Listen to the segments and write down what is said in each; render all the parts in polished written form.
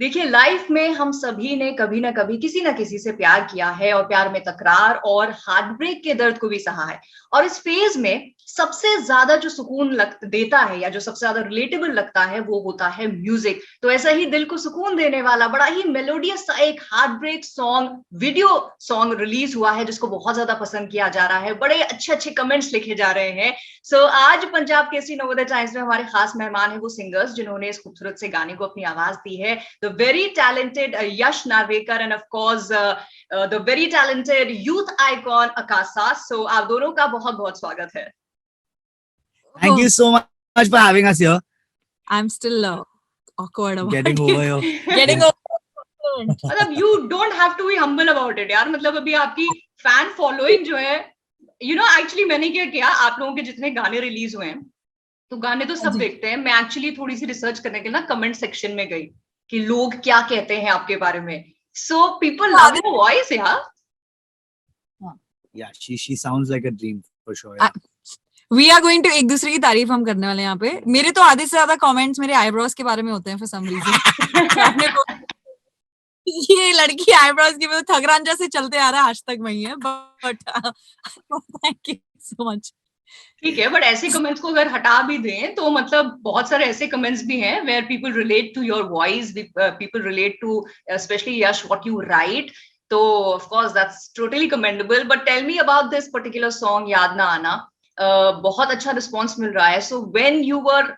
देखिए, लाइफ में हम सभी ने कभी ना कभी किसी ना किसी से प्यार किया है और प्यार में तकरार और हार्ट ब्रेक के दर्द को भी सहा है। और इस फेज में सबसे ज्यादा जो सुकून देता है या जो सबसे ज्यादा रिलेटेबल लगता है वो होता है म्यूजिक। तो ऐसा ही दिल को सुकून देने वाला बड़ा ही मेलोडियस सा एक heartbreak song, video song release हुआ है जिसको बहुत ज्यादा पसंद किया जा रहा है। बड़े अच्छे अच्छे कमेंट्स लिखे जा रहे हैं। सो आज पंजाब केसरी नवोदय टाइम्स में हमारे खास मेहमान है वो सिंगर्स जिन्होंने इस खूबसूरत से गाने को अपनी आवाज दी है। The very talented Yash Narvekar and of course the very talented youth icon Akasa. So आप दोनों का बहुत बहुत स्वागत है। Thank you so much for having us here. I'm still awkward about Getting it. over your Getting over. मतलब you don't have to be humble about it यार। मतलब अभी आपकी फैन फॉलोइंग जो है, एक्चुअली मैंने क्या किया, आप लोगों के जितने गाने रिलीज हुए हैं तो गाने तो सब देखते हैं। मैं एक्चुअली थोड़ी सी रिसर्च करने के लिए ना कमेंट सेक्शन में गई कि लोग क्या कहते हैं आपके बारे में। So people love your voice यार। Yeah, she sounds like a dream for sure. We are going to एक दूसरे की तारीफ हम करने वाले हैं यहाँ पे। मेरे तो आधे से ज्यादा कमेंट्स मेरे आईब्रोज के बारे में होते हैं for some reason. ये लड़की आईब्रोज की वजह थगरांजा से चलते आ रहा है आज तक वही है, but thank you so much. ठीक है, बट ऐसे कमेंट्स को अगर हटा भी दें तो मतलब बहुत सारे ऐसे कमेंट्स भी हैं where people relate to your voice, people relate to specially yes what you write. तो of course that's totally commendable. But tell me about this particular song याद ना आना। बहुत अच्छा रिस्पॉन्स मिल रहा है। So when you were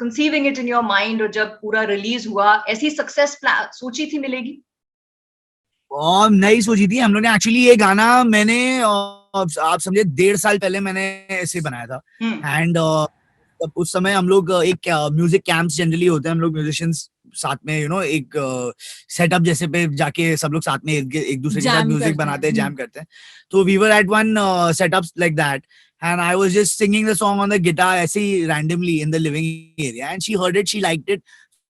conceiving it in your mind और जब पूरा रिलीज हुआ, ऐसी सक्सेस सोची थी मिलेगी? और नहीं सोची थी हम लोग ने। एक्चुअली ये गाना मैंने आप समझे 1.5 साल पहले मैंने ऐसे बनाया था। एंड उस समय हम लोग एक म्यूजिक कैंप्स जनरली होते हैं, हम लोग म्यूजिशियंस साथ में एक सेटअप जैसे पे जाके सब लोग साथ में एक दूसरे के साथ म्यूजिक बनाते हैं, जैम करते हैं। तो we were at one setup like that and I was just singing the song on the guitar ऐसे ही randomly in the living area and she heard it, she liked it.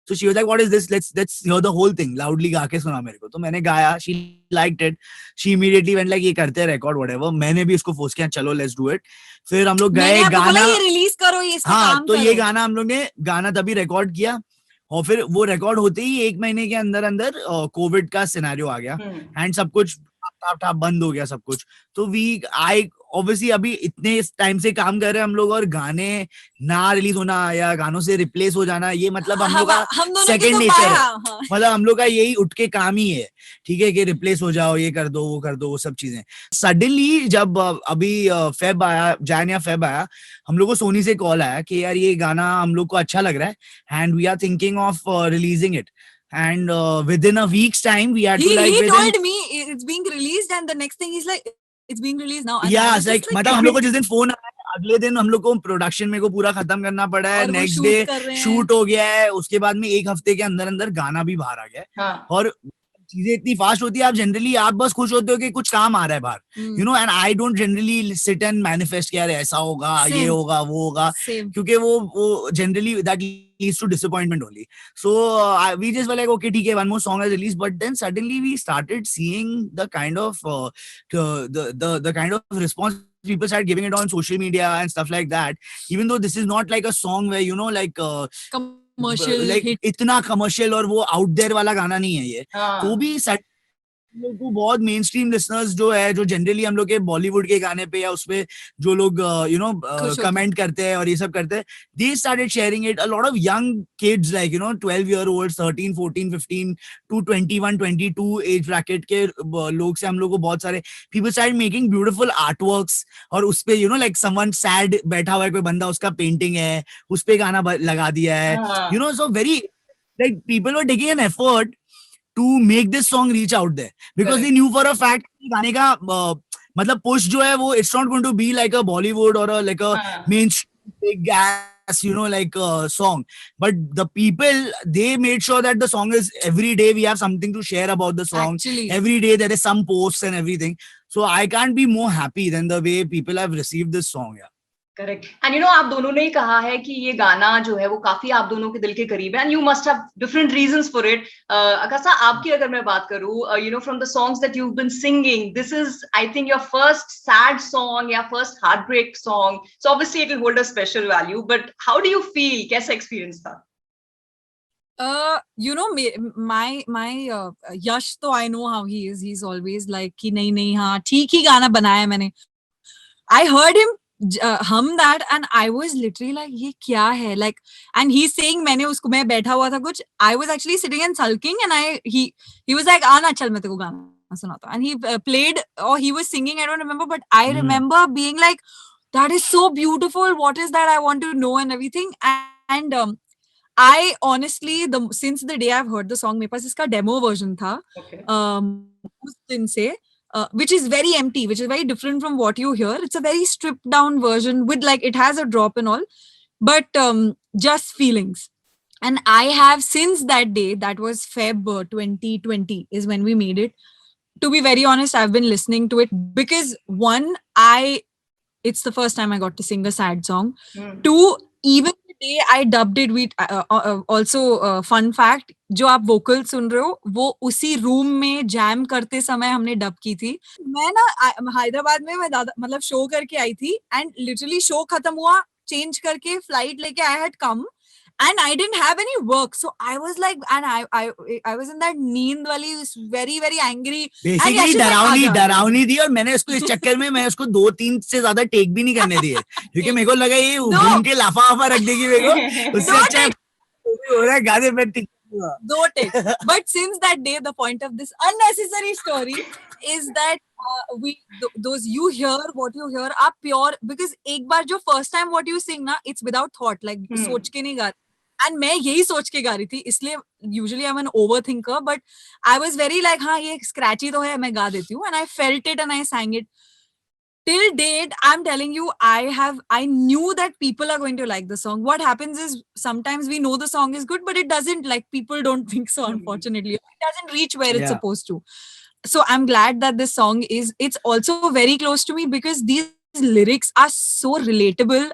So she was like, what is this? Let's hear the whole thing. Loudly गा के सुना मेरे को। तो मैंने गाया, she liked it. She immediately went like, ये करते हैं record whatever. मैंने भी उसको फोर्स किया, चलो let's do it. फिर हम लोग गए, गाना ये रिलीज करो, ये इसका काम तो करो। ये गाना हम लोग ने गाना तभी रिकॉर्ड किया और फिर वो रिकॉर्ड होते ही 1 महीने के अंदर अंदर कोविड का सिनेरियो आ गया एंड सब कुछ टाप बंद हो गया सब कुछ। तो ऑब्वियसली अभी इतने टाइम से काम कर रहे हैं हम लोग और गाने ना रिलीज होना या गानों से रिप्लेस हो जाना, ये मतलब हम लोग का सेकंड नेचर है। मतलब हम लोग का यही उठ के काम ही है, ठीक है, कि रिप्लेस हो जाओ, ये कर दो वो सब चीजें। सडनली जब अभी जैन या फेब आया, हम लोग को सोनी से कॉल आया कि यार ये गाना हम लोग को अच्छा लग रहा है and we are thinking of releasing it. And within a week's time, we had to like. He told me it's being released, and the next thing is like it's being released now. Yeah, it's like मतलब हम लोग को जिस दिन phone आया, अगले दिन हम लोग को प्रोडक्शन में को पूरा खत्म करना पड़ा है। नेक्स्ट डे शूट हो गया है, उसके बाद में 1 हफ्ते के अंदर अंदर गाना भी बाहर आ गया है। हाँ। और चीजें इतनी फास्ट होती है, आप जनरली आप बस खुश होते हो कि कुछ काम आ रहा है बाहर, and I don't generally sit and manifest कि यार ऐसा होगा, ये होगा, वो होगा, क्योंकि वो generally that leads to disappointment only. So we just were like okay ठीक है, one more song has release, but then suddenly we started seeing the kind of the kind of response people started giving it on social media and stuff like that, even though this is not like a song where like commercial like hit. इतना commercial और वो out there वाला गाना नहीं है ये। तो भी लोग को बहुत मेन स्ट्रीम लिसनर्स जो है, जो जनरली हम लोग के बॉलीवुड के गाने पे या उसपे जो लोग कमेंट करते हैं और ये सब करते हैं, they started sharing it. A lot of young kids like 12-year-olds, 13, 14, 15 to 21, 22 age bracket के लोग से हम लोग को बहुत सारे people started making beautiful artworks और उसपे लाइक समवन सैड बैठा हुआ है कोई बंदा, उसका पेंटिंग है, उस पे गाना लगा दिया है। So very like people were taking an effort to make this song reach out there because they knew for a fact गाने का मतलब push जो है वो it's not going to be like a Bollywood or like a mainstream big gas like song, but the people, they made sure that the song is every day we have something to share about the song. Actually, every day there is some posts and everything, so I can't be more happy than the way people have received this song. Yeah, correct. And आप दोनों ने कहा है कि ये गाना जो है वो काफी आप दोनों के दिल के करीब है and you must have different reasons for it. Akasa, आपकी अगर मैं बात करूं, from the songs that you been singing, this is I think your first sad song या first heartbreak song, so obviously it will hold a special value, but how do you feel, कैसा experience था? You know, my Yash, तो I know how he is. He's always like कि नहीं हाँ ठीक ही गाना बनाया मैंने. I heard him hum that and I was literally like ये क्या है, like, and he's saying मैं बैठा हुआ था कुछ, I was actually sitting and sulking and he was like आना चल मैं तेरे को गाना सुनाता हूँ, and he played or he was singing, I don't remember, but I remember being like that is so beautiful, what is that, I want to know and everything. And I honestly since the day I've heard the song, मेरे पास इसका demo version था उस दिन से, which is very empty, which is very different from what you hear. It's a very stripped down version with like, it has a drop and all, but just feelings. And I have since that day, that was Feb 2020 is when we made it. To be very honest, I've been listening to it because one, it's the first time I got to sing a sad song. Two, even the day I dubbed it, we also fun fact, जो आप vocal सुन रहे हो वो उसी room में jam करते समय हमने डब की थी. मैं ना हैदराबाद में मैं मतलब शो करके आई थी एंड लिटरली शो खत्म हुआ, चेंज करके फ्लाइट लेके I had come and I didn't have any work, so I was like, and I was in that नींद वाली very very angry. Basically डरावनी थी और मैंने इसको इस चक्कर में मैं उसको 2-3 से ज्यादा टेक भी नहीं करने दिए क्योंकि मेरे को लगा ये घूम के लाफा रख देगी मेरे को, उससे अच्छा हो रहा है गाने में टिक 2 take. But since that day, the point of this unnecessary story is that those you hear what you hear are pure, because एक बार जो first time what you sing ना, it's without thought, like सोच के नहीं गा, and मैं यही सोच के गा रही थी, इसलिए usually I'm an overthinker, but I was very like हाँ ये scratchy तो है मैं गा देती हूँ, and I felt it and I sang it. Till date, I'm telling you, I knew that people are going to like the song. What happens is sometimes we know the song is good, but it doesn't, like, people don't think so, unfortunately. It doesn't reach where it's supposed to. So I'm glad that this song it's also very close to me because these lyrics are so relatable.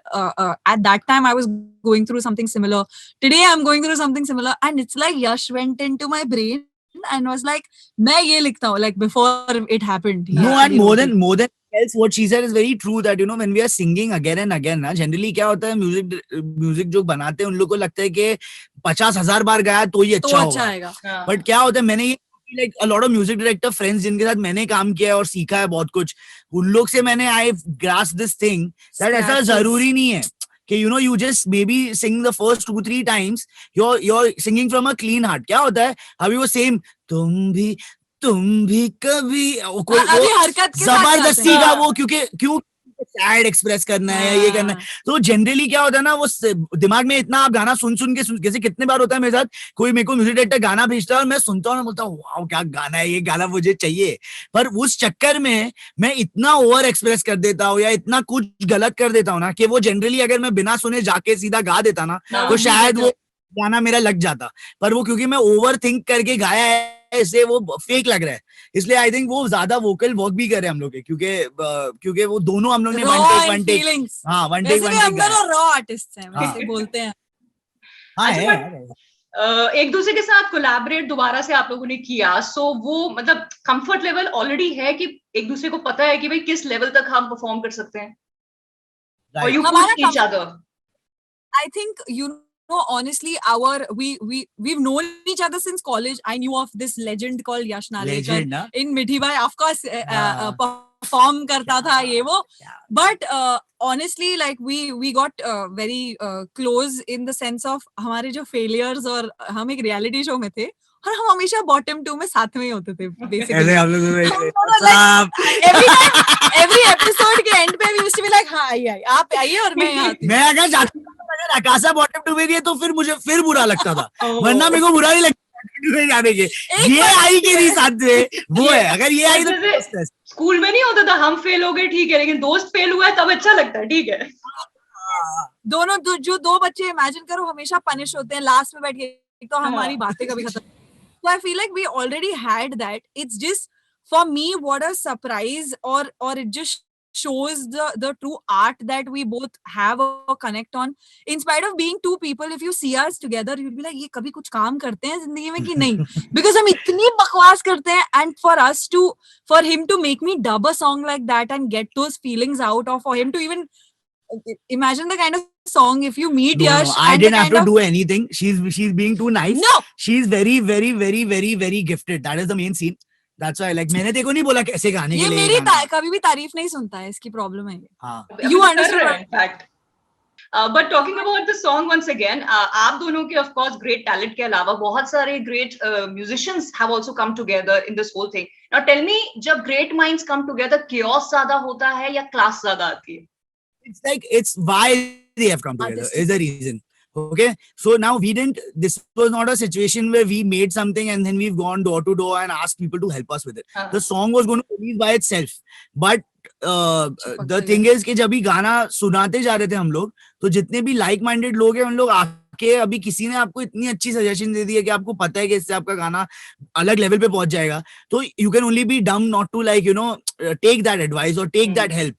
At that time, I was going through something similar. Today, I'm going through something similar. And it's like Yash went into my brain and was like, मैं ये लिखता हूँ, like before it happened. No, and more than else, what she said is very true, that you know when we are singing again and again ना, generally क्या होता है, music जो बनाते हैं उन लोगों को लगता है कि 50,000 बार गाया तो ही अच्छा होगा. बट क्या होता है, मैंने ये like a lot of music director friends जिनके साथ मैंने काम किया है और सीखा है बहुत कुछ, उन लोग से मैंने I grasped this thing that ऐसा जरूरी नहीं है कि you know you just maybe sing the first 2-3 times, you're singing from a clean heart. क्या होता है, अभी वो same तुम भी कभी कोई जबरदस्ती का वो क्यों सैड एक्सप्रेस करना है, ये करना है, तो जनरली क्या होता है ना, वो दिमाग में इतना आप गाना सुन के जैसे कितने बार होता है मेरे साथ, कोई मेरे को म्यूजिक डायरेक्टर गाना भेजता है और मैं सुनता हूँ, बोलता हूँ वाओ क्या गाना है, ये गाना मुझे चाहिए, पर उस चक्कर में मैं इतना ओवर एक्सप्रेस कर देता हूँ या इतना कुछ गलत कर देता हूँ ना कि वो जनरली अगर मैं बिना सुने जाके सीधा गा देता ना तो शायद वो गाना मेरा लग जाता, पर वो क्योंकि मैं ओवर थिंक करके गाया है इसलिए वो फेक लग रहा है, इसलिए आई थिंक वो ज्यादा वोकल वर्क भी करे हम लोग के, क्योंकि वो दोनों हम लोग ने वन टेक हम दोनों रॉ आर्टिस्ट हैं, वैसे बोलते हैं. एक दूसरे के साथ कोलैबोरेट दोबारा से आप लोगों ने किया, सो वो मतलब कंफर्ट लेवल ऑलरेडी है कि एक दूसरे को पता है कि भाई किस लेवल तक हम परफॉर्म कर सकते हैं, और you push each other. I think no, honestly, we've known each other since college. I knew of this legend called Yash Nalekar in Mithi Bhai, of course, perform karta tha ye wo. But honestly, like we got very close in the sense of हमारे जो failures, और हम एक reality show में थे और हम हमेशा bottom 2 में साथ में ही होते थे basically. Every episode के end पे we used to be like हाँ आइए आप आइए और मैं यहाँ थी. मैं अगर जाती अगर आकाशा बॉटम 2 में गई तो फिर मुझे फिर बुरा लगता था, वरना मेरे को बुरा नहीं लगता जाने के. ये आई के नहीं साथ में वो है, अगर ये आई तो स्कूल में नहीं होता था हम फेल हो गए ठीक है, लेकिन दोस्त फेल हुआ है तब अच्छा लगता है, ठीक है. दोनों जो 2 बच्चे इमेजिन करो हमेशा पनिश होते हैं लास्ट में बैठ के, तो हमारी बातें कभी खत्म. So I feel like we already had that. It's just for me what a surprise, or it just shows the true art that we both have a connect on. In spite of being 2 people, if you see us together, you'll be like ये कभी कुछ काम करते हैं जिंदगी में कि नहीं, because हम इतनी बकवास करते हैं, and for him to make me dub a song like that and get those feelings out, or for him to even imagine the kind of song if you meet No, Yash. no, I didn't have to do anything. She's being too nice. No. She's very, very, very, very, very gifted. That is the main scene. That's why, like, मैंने तेको नहीं बोला कैसे गाने के लिए. ये मेरी कभी भी तारीफ नहीं सुनता है, इसकी प्रॉब्लम है. हाँ. You understood. In fact. But talking about the song once again, आप दोनों के of course great talent के अलावा बहुत सारे great musicians have also come together in this whole thing. Now tell me, जब great minds come together, chaos ज़्यादा होता है या class ज़्यादा आती है? It's like, it's why they have come together is the reason. Okay, so now this was not a situation where we made something and then we've gone door to door and asked people to help us with it. The song was going to release by itself, but the thing is कि जब भी गाना सुनाते जा रहे थे हम लोग, तो जितने भी लाइक माइंडेड लोग हैं उन लोग आके अभी किसी ने आपको इतनी अच्छी सजेशन दे दी है कि आपको पता है कि इससे आपका गाना अलग लेवल पे पहुंच जाएगा, तो you can only be dumb not to, like, you know, take that advice or take that help.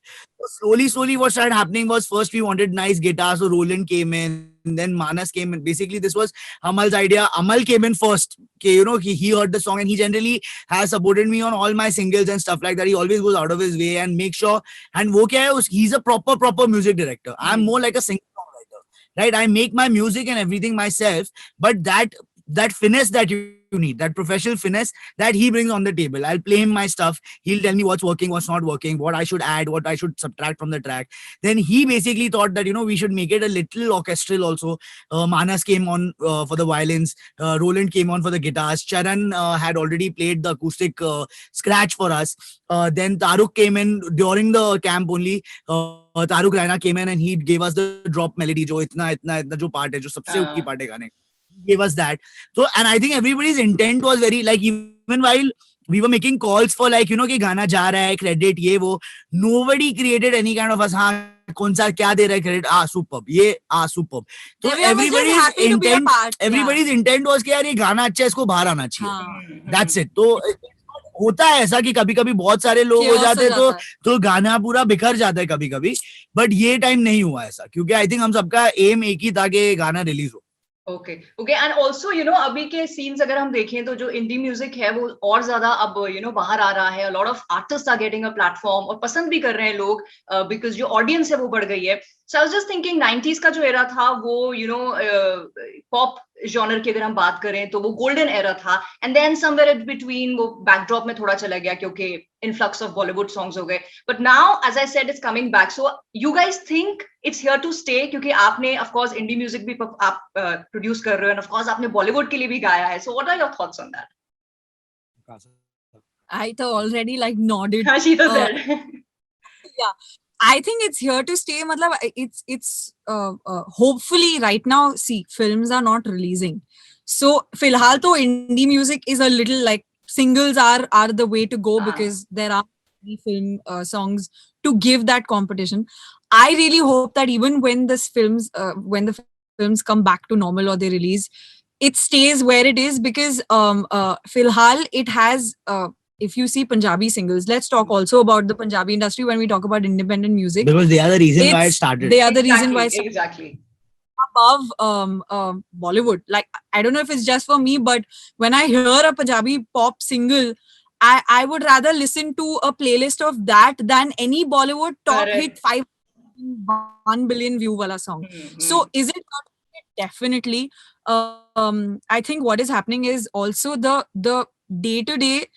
So slowly what started happening was, first we wanted nice guitars, so Roland came in, and then Manas came in. Basically this was Amal's idea. Amal came in first, you know, he heard the song and he generally has supported me on all my singles and stuff like that. He always goes out of his way and make sure, and wo kya hai, he's a proper music director. I'm more like a singer songwriter, right? I make my music and everything myself, but that finesse that you need, that professional finesse that he brings on the table. I'll play him my stuff. He'll tell me what's working, what's not working, what I should add, what I should subtract from the track. Then he basically thought that, you know, we should make it a little orchestral also. Manas came on for the violins. Roland came on for the guitars. Charan had already played the acoustic scratch for us. Then Taruk came in during the camp only. Taruk Raina came in and he gave us the drop melody, jo itna jo part hai, jo sabse utki part hai gaane. Gave us that. So, and I think everybody's intent was very, like, even while we were making calls for, like, you know, कि गाना जा रहा है, credit ये वो, nobody created any kind of us, हाँ कौन सा क्या दे रहा है credit, superb, ये superb. So everybody's intent was कि यार ये गाना अच्छा है, इसको बाहर आना चाहिए. That's it. तो होता है ऐसा कि कभी-कभी बहुत सारे लोग हो जाते हैं तो गाना पूरा बिखर जाता है कभी-कभी, बट ये टाइम नहीं हुआ ऐसा, क्योंकि आई थिंक हम सबका एम एक ही था कि गाना रिलीज हो. Okay and also you know अभी के सीन्स अगर हम देखें तो जो इंडी म्यूजिक है वो और ज्यादा अब यू नो बाहर आ रहा है. Lot of artist are getting a platform और पसंद भी कर रहे हैं लोग बिकॉज जो ऑडियंस है वो बढ़ गई है. So I was just thinking 90s का जो एरा था वो यू नो पॉप जॉनर की अगर हम बात करें तो वो गोल्डन एरा था, and then somewhere in between वो बैकड्रॉप में थोड़ा चला गया क्योंकि इनफ्लक्स ऑफ बॉलीवुड सॉन्ग्स हो गए. But now as I said it's coming back. So you guys think it's here to stay, क्योंकि आपने ऑफ कोर्स इंडी म्यूजिक भी आप प्रोड्यूस कर रहे हो एंड ऑफ कोर्स आपने बॉलीवुड के लिए भी गाया है. So what are your thoughts on that? I तो already like nodded. She तो said. Yeah. I think it's here to stay. Matlab, it's hopefully right now, see, films are not releasing. So, filhal to indie music is a little like singles are the way to go because there are many film songs to give that competition. I really hope that even when when the films come back to normal or they release, it stays where it is because filhal it has if you see Punjabi singles, let's talk also about the Punjabi industry when we talk about independent music. Because they are the reason why it started. They are the reason why it started. Exactly. Above Bollywood. Like, I don't know if it's just for me, but when I hear a Punjabi pop single, I would rather listen to a playlist of that than any Bollywood top hit 1 billion view wala song. So is it not? Definitely. I think what is happening is also the day-to-day,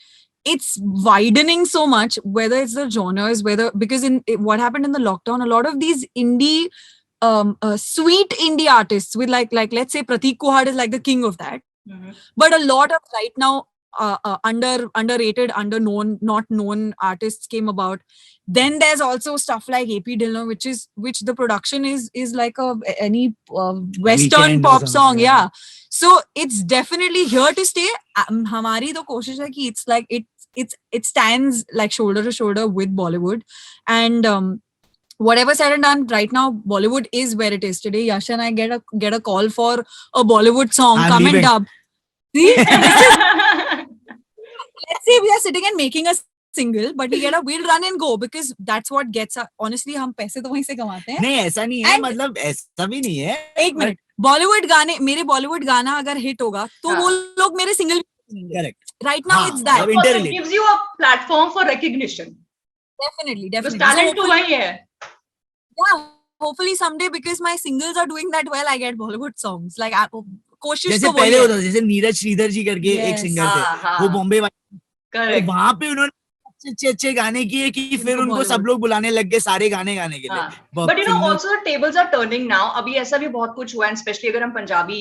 it's widening so much, whether it's the genres, because what happened in the lockdown, a lot of these indie sweet indie artists with like let's say Prateek Kuhad is like the king of that, but a lot of right now underrated, underknown, not known artists came about. Then there's also stuff like AP Dillon, which the production is like any western Weekend pop song, yeah. So it's definitely here to stay. Hamari to koshish hai ki it's like it stands like shoulder to shoulder with Bollywood, and whatever said and done, right now Bollywood is where it is today. Yash and I get a call for a Bollywood song. Come and dub. See, let's say we are sitting and making a single, but we'll run and go because that's what gets us. Honestly, हम पैसे तो वहीं से कमाते हैं. नहीं ऐसा नहीं है, मतलब ऐसा भी नहीं है. एक मिनट, बॉलीवुड गाने, मेरे बॉलीवुड गाना अगर हिट होगा तो वो लोग मेरे single. Correct. Right now it's that. It gives you a platform for recognition. Definitely. Talent तो वही है. Yeah, hopefully someday, because my singles are doing that well, I get Bollywood songs. Like कोशिश जैसे तो वही पहले है. होता था, जैसे नीरज श्रीधर जी करके एक सिंगर थे, वो बॉम्बे वाले, तो वहां पे उन्होंने अच्छे गाने किए कि फिर उनको सब लोग बुलाने लग गए सारे गाने गाने के लिए. But you know also tables are turning now. अभी ऐसा भी बहुत कुछ हुआ है, स्पेशली अगर हम पंजाबी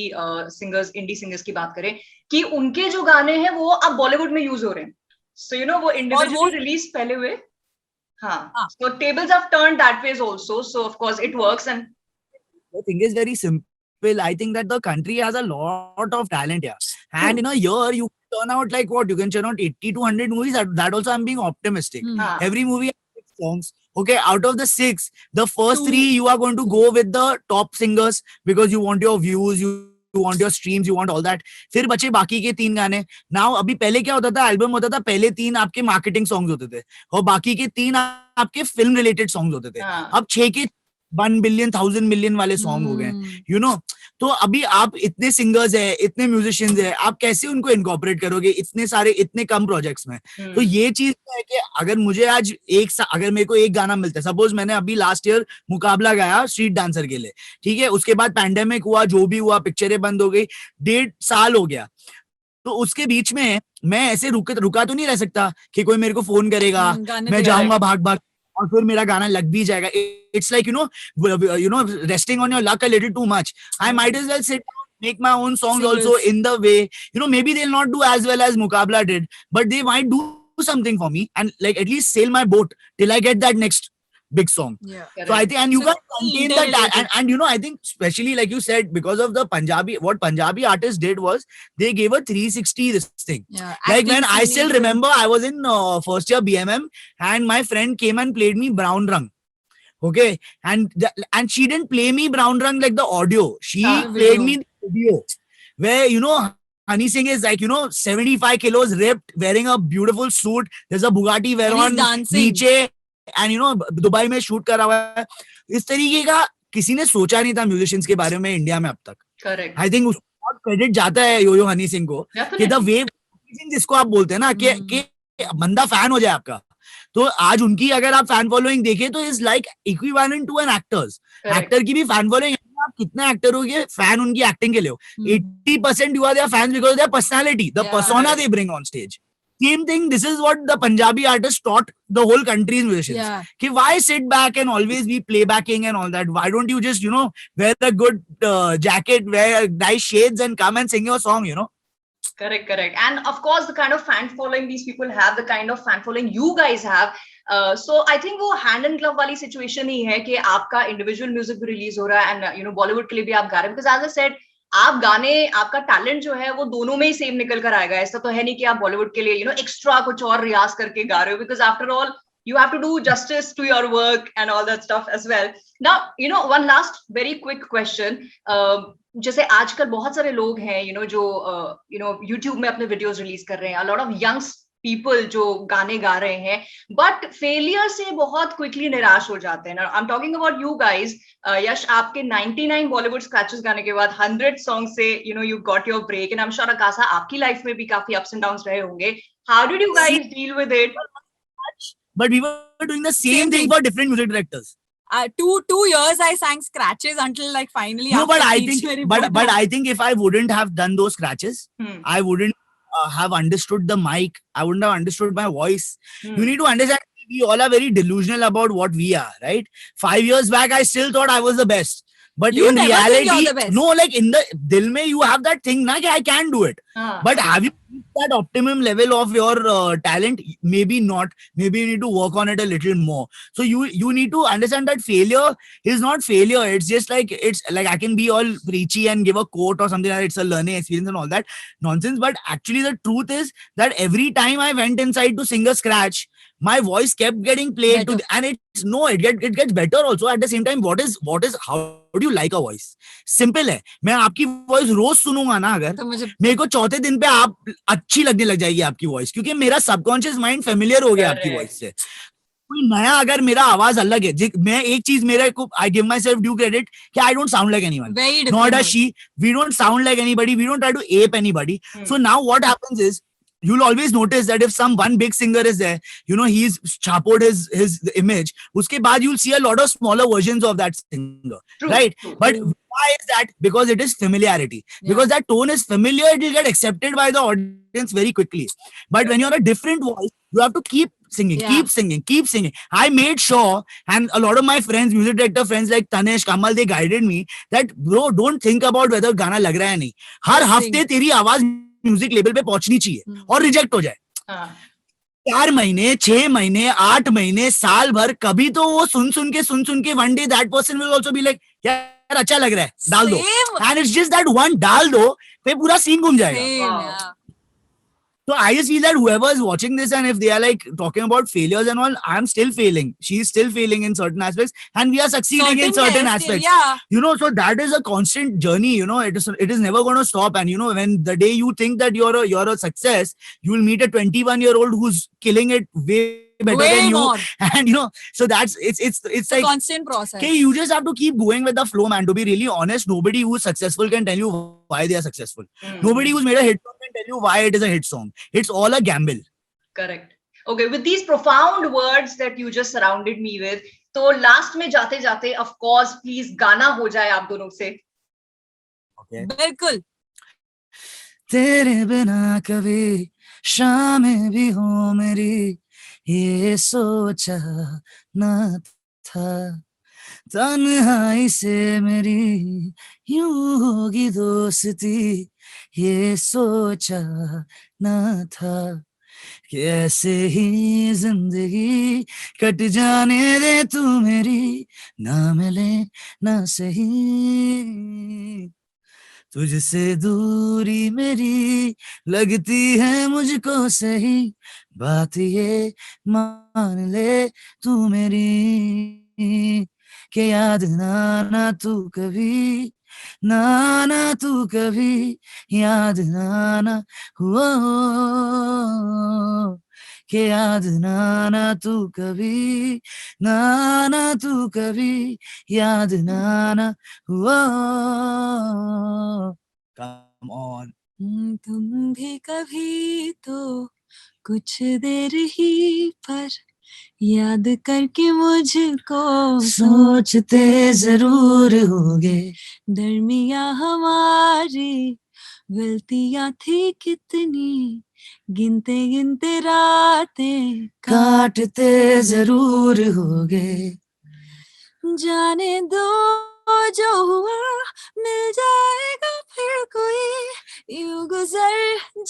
सिंगर्स, इंडी सिंगर्स की बात करें, कि उनके जो गाने हैं वो अब बॉलीवुड में यूज हो रहे हैं. सो यू नो वो इंडिविजुअली रिलीज पहले हुए. हाँ, so tables have turned that ways also. So of course it works. And the thing is very simple. I think that the country has a lot of talent here. And in a year, you turn out like what? You can churn out 80 to 100 movies. That also I'm being optimistic. Every movie has 6 songs. Okay, out of the 6, the first 3 you are going to go with the top singers because you want your views, you want your streams, you want all that. फिर बचे बाकी के 3 गाने. Now अभी पहले क्या होता था, एल्बम होता था, पहले 3 आपके मार्केटिंग सॉन्ग्स होते थे और बाकी के 3 आपके फिल्म रिलेटेड सॉन्ग्स होते थे. अब 6 के 1 बिलियन 1000 मिलियन वाले सॉन्ग हो गए, यू नो. तो अभी आप इतने सिंगर्स है, इतने म्यूजिशियंस है, आप कैसे उनको इनकॉर्पोरेट करोगे इतने सारे इतने कम प्रोजेक्ट्स में. तो ये चीज है कि अगर मुझे आज अगर मेरे को एक गाना मिलता है, सपोज मैंने अभी लास्ट ईयर मुकाबला गाया स्ट्रीट डांसर के लिए, ठीक है, उसके बाद पैंडेमिक हुआ, जो भी हुआ, पिक्चरें बंद हो गई, 1.5 साल हो गया. तो उसके बीच में मैं ऐसे रुका तो नहीं रह सकता कि कोई मेरे को फोन करेगा, मैं जाऊंगा भाग भाग और फिर मेरा गाना लग भी जाएगा. It's like, you know, resting on your luck a little too much. I might as well sit down, make my own songs also in the way, you know, maybe they'll not do as well as Muqabla did, but they might do something for me and like at least sail my boat till I get that next big song. Yeah. So I think, and you can't contain that. And you know, I think especially like you said, because of the what Punjabi artists did was they gave a 360 this thing. Yeah. Like when I still remember, I was in first year BMM and my friend came and played me Brown Rang. Okay, and she didn't play me Brown Rang like the audio. She played me the video, where, you know, Honey Singh is like, you know, 75 kilos ripped, wearing a beautiful suit. There's a Bugatti Veyron नीचे, and you know, Dubai में shoot करा हुआ है. इस तरीके का किसी ने सोचा नहीं था म्यूजिशियंस के बारे में इंडिया में अब तक. करेक्ट. आई थिंक उसको क्रेडिट जाता है यो हनी सिंह को कि द वेव जिसको आप बोलते हैं ना कि बंदा फैन हो जाए आपका. तो आज उनकी अगर आप फैन फॉलोइंग देखें तो is like equivalent to an actors. Actor की भी फैन फॉलोइंग, आप कितना एक्टर हो गए फैन उनकी एक्टिंग के लिए हो, 80% you are their fans because of their personality, the persona they bring on stage. Same thing, this is what the Punjabi artists taught the whole country's musicians. Yeah. Why sit back and always be playbacking and all that? Why don't you just, you know, wear a good jacket, wear nice shades and come and sing your song, you know? Correct. And of course, the kind of fan following these people have, the kind of fan following you guys have. So I think वो hand and glove वाली situation ही है कि आपका individual music भी release हो रहा है and, you know, Bollywood के लिए भी आप गा रहे हैं. Because as I said, आप गाने, आपका टैलेंट जो है वो दोनों में ही सेम निकल कर आएगा. ऐसा तो है नहीं कि आप बॉलीवुड के लिए, यू नो, एक्स्ट्रा कुछ और रियाज करके गा रहे हो. Because after all you have to do justice to your work and all that stuff as well. Now, you know, one last very quick question. जैसे आजकल बहुत सारे लोग हैं, you know, जो you know, YouTube में अपने वीडियोस रिलीज कर रहे हैं. A lot of young people जो गाने गा रहे हैं, but failure से बहुत quickly निराश हो जाते हैं. Now, I'm talking about you guys. यश, आपके 99 Bollywood scratches गाने के बाद 100 songs से, you know, you got your break, and I'm sure आकाशा आपकी लाइफ में भी काफी ups and downs रहे होंगे. How did you guys deal with it? But we were doing the same thing for different music directors. 2 years I sang scratches until like finally. No, but I think if I wouldn't have done those scratches, I wouldn't have understood the mic. I wouldn't have understood my voice. You need to understand, we all are very delusional about what we are, right? 5 years back, I still thought I was the best. But you in reality, no, like in the dil mein, you have that thing, na, ki I can do it. But have you reached that optimum level of your talent? Maybe not. Maybe you need to work on it a little more. So you need to understand that failure is not failure. It's just like, it's like I can be all preachy and give a quote or something like that. It's a learning experience and all that nonsense. But actually the truth is that every time I went inside to sing a scratch, my voice kept getting played and it gets better also. At the same time, how do you like a voice? Simple है. मैं आपकी voice रोज सुनूंगा ना, अगर तो मेरे को चौथे दिन पे आप अच्छी लगने लग जाएगी आपकी voice, क्योंकि मेरा subconscious mind familiar हो गया आपकी voice से. कोई नया अगर मेरा आवाज अलग है, मैं एक चीज मेरे को, I give myself due credit कि I don't sound like anyone. Nor does she. We don't sound like anybody. We don't try to ape anybody. So now what happens is, you'll always notice that if some one big singer is there, he's chapoed his image. Uske baad you'll see a lot of smaller versions of that singer, right? But why is that? Because it is familiarity. Because that tone is familiar, it will get accepted by the audience very quickly. But when you're a different voice, you have to keep singing, keep singing. I made sure, and a lot of my friends, music director friends like Tanesh, Kamal, they guided me that, bro, don't think about whether गाना लग रहा है नहीं. हर हफ्ते तेरी आवाज music level पे पहुंचनी चाहिए और रिजेक्ट हो जाए. 4 महीने, 6 महीने, 8 महीने, साल भर, कभी तो वो सुन के one day that person will also be like, यार अच्छा लग रहा है, डाल दो. And it's just that one डाल दो, पे पूरा सीन घूम जाएगा. So I just feel that whoever is watching this, and if they are like talking about failures and all, I'm still failing. She's still failing in certain aspects, and we are succeeding in certain aspects. So that is a constant journey. It is never going to stop. And when the day you think that you're a success, you will meet a 21-year-old who's killing it way better than you. More. And so that's it's like constant process. Okay, you just have to keep going with the flow, man. To be really honest, nobody who's successful can tell you why they are successful. Nobody who's made a hit song can tell you why it is a hit song. It's all a gamble. Correct. Okay, with these profound words that you just surrounded me with, तो last में जाते जाते, of course, please गाना हो जाए आप दोनों से. Okay. बिल्कुल. तेरे बिना कभी शामें भी हो मेरी, ये सोचा न था, तन्हाई से मेरी यूं होगी दोस्ती, ये सोचा न था, कि ऐसे ही जिंदगी कट जाने दे तू मेरी, ना मिले ना सही, तुझसे दूरी मेरी लगती है मुझको सही, बात ये मान ले तू मेरी, कि याद ना तू कभी, ना तू कभी, याद ना हुआ, कि याद ना तू कभी, ना तू कभी, याद ना हुआ. Come on. तुम भी कभी तो कुछ देर ही पर याद करके मुझको सोचते जरूर होगे, दरमिया हमारी गलतियां थी कितनी, गिनते गिनते रातें काटते जरूर होगे, जाने दो जो हुआ मिल जाएगा फिर कोई, यूं गुजर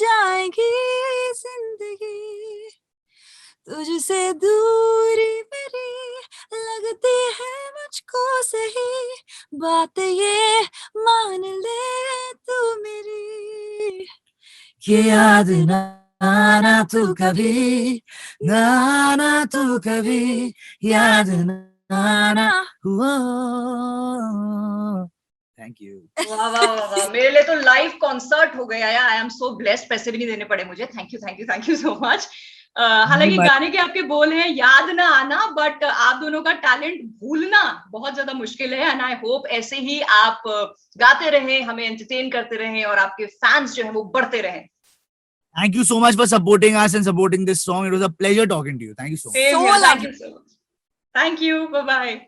जाएगी जिंदगी, तुझसे दूरी मेरी लगती है मुझको सही, बात ये मान ले तू मेरी, कि याद ना तू कभी, ना तू कभी, याद ना हुआ. Thank you. वाह. मेरे लिए तो लाइव कॉन्सर्ट हो गया यार. I am so blessed. पैसे भी नहीं देने पड़े मुझे. Thank you so much. हालांकि गाने के आपके बोल हैं याद ना आना, बट आप दोनों का टैलेंट भूलना बहुत ज्यादा मुश्किल है. एंड आई होप ऐसे ही आप गाते रहें, हमें एंटरटेन करते रहें और आपके फैंस जो हैं वो बढ़ते रहें. Thank you so much for supporting us and supporting this song. It was a pleasure talking to you. Thank you so much. Thank you so much. Thank you. Bye-bye.